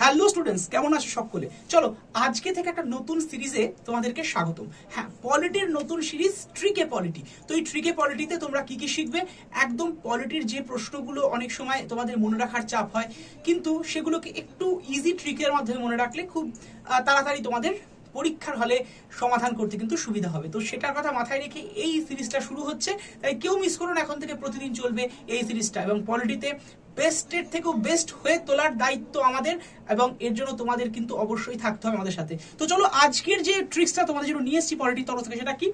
Hello students, কেমন আছো সকলে? চলো আজকে থেকে একটা নতুন সিরিজে তোমাদেরকে স্বাগতম। হ্যাঁ, পলিটির নতুন সিরিজ ট্রিকে পলিটি। তো এই ট্রিকে পলিটিতে তোমরা কি কি শিখবে? একদম পলিটির যে প্রশ্নগুলো অনেক সময় তোমাদের মনে রাখার চাপ হয়, কিন্তু সেগুলোকে একটু ইজি ট্রিকের মাধ্যমে মনে রাখলে খুব তাড়াতাড়ি তোমাদের পরীক্ষার হলে সমাধান করতে কিন্তু সুবিধা হবে। তো সেটার কথা মাথায় রেখে এই সিরিজটা শুরু হচ্ছে, তাই কেউ মিস করো না, এখন থেকে প্রতিদিন চলবে এই সিরিজটা। এবং পলিটিতে বেস্টের থেকেও বেস্ট হয়ে তোলার দায়িত্ব আমাদের, এবং এর জন্য তোমাদের কিন্তু অবশ্যই থাকতে হবে আমাদের সাথে। তো চলো আজকের যে ট্রিক্সটা তোমাদের জন্য নিয়ে এসেছি পলিটির তরফ থেকে, সেটা কি?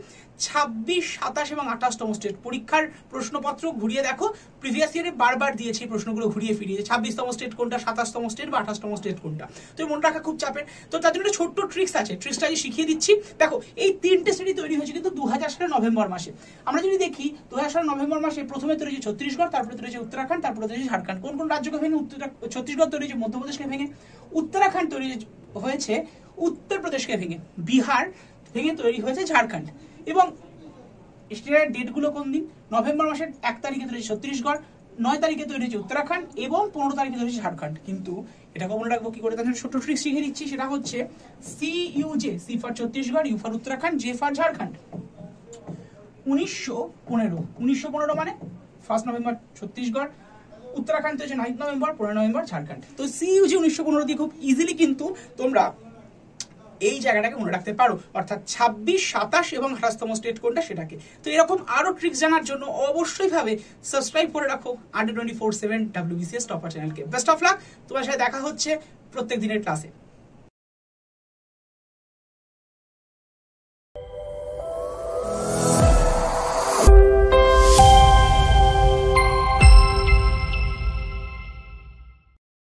26, 27 এবং 28তম স্টেট পরীক্ষার প্রশ্নপত্র ঘুরিয়ে দেখো। প্রিভিয়াস ইয়ারে বারবার দিয়েছি প্রশ্নগুলো ঘুরিয়ে ফিরিয়ে, 26তম স্টেট কোনটা, 27তম স্টেট বা 28তম স্টেট কোনটা। তো মনে রাখা খুব চাপের। তো তার জন্য একটা ছোট্ট ট্রিক্স আছে, ট্রিক্সটা আজ শিখিয়ে দিচ্ছি। দেখো, এই তিনটে শ্রেণী তৈরি হয়েছে কিন্তু 2000 সালের নভেম্বর মাসে। আমরা যদি দেখি 2000 সালের নভেম্বর মাসে প্রথমে তৈরি হয়েছে ছত্তিশগড়, তারপরে তৈরি হয়েছে উত্তরাখণ্ড, তারপরে তৈরি হয়েছে ঝাড়খণ্ড। কোন কোন রাজ্যকে ভেঙে? ছত্তিশগড় তৈরি হয়েছে মধ্যপ্রদেশকে ভেঙে, উত্তরাখণ্ড তৈরি হয়েছে উত্তরপ্রদেশকে ভেঙে, বিহার ভেঙে তৈরি হয়েছে ঝাড়খণ্ড। এবং ডেটগুলো কোন দিন? নভেম্বর মাসের 1 তারিখে তৈরি হয়েছে ছত্তিশগড়, 9 তারিখে তৈরি হয়েছে উত্তরাখণ্ড এবং 15 তারিখে তৈরি হয়েছে ঝাড়খণ্ড। কিন্তু এটাকে মনে রাখবো কি করে? তার জন্য ছোট ট্রিক শিখে দিচ্ছি। সেটা হচ্ছে CUJ, C for Chhattisgarh, U for Uttarakhand, J for Jharkhand. 1915 মানে 1 নভেম্বর ছত্তিশগড়, উত্তরাখণ্ড হচ্ছে 9 নভেম্বর, 15 নভেম্বর ঝাড়খণ্ড। তো CUJ 1915 দিয়ে খুব ইজিলি কিন্তু তোমরা এই জায়গাটাকে মনে রাখতে পারো, অর্থাৎ 26, 27 এবং 28তম স্টেট কোনটা সেটাকে। তো এরকম আরো ট্রিক্স জানার জন্য অবশ্যই ভাবে সাবস্ক্রাইব করে রাখো Under 24/7 WBCS টপার চ্যানেলকে। বেস্ট অফ লাক, তোমার সাথে দেখা হচ্ছে প্রত্যেক দিনের ক্লাসে।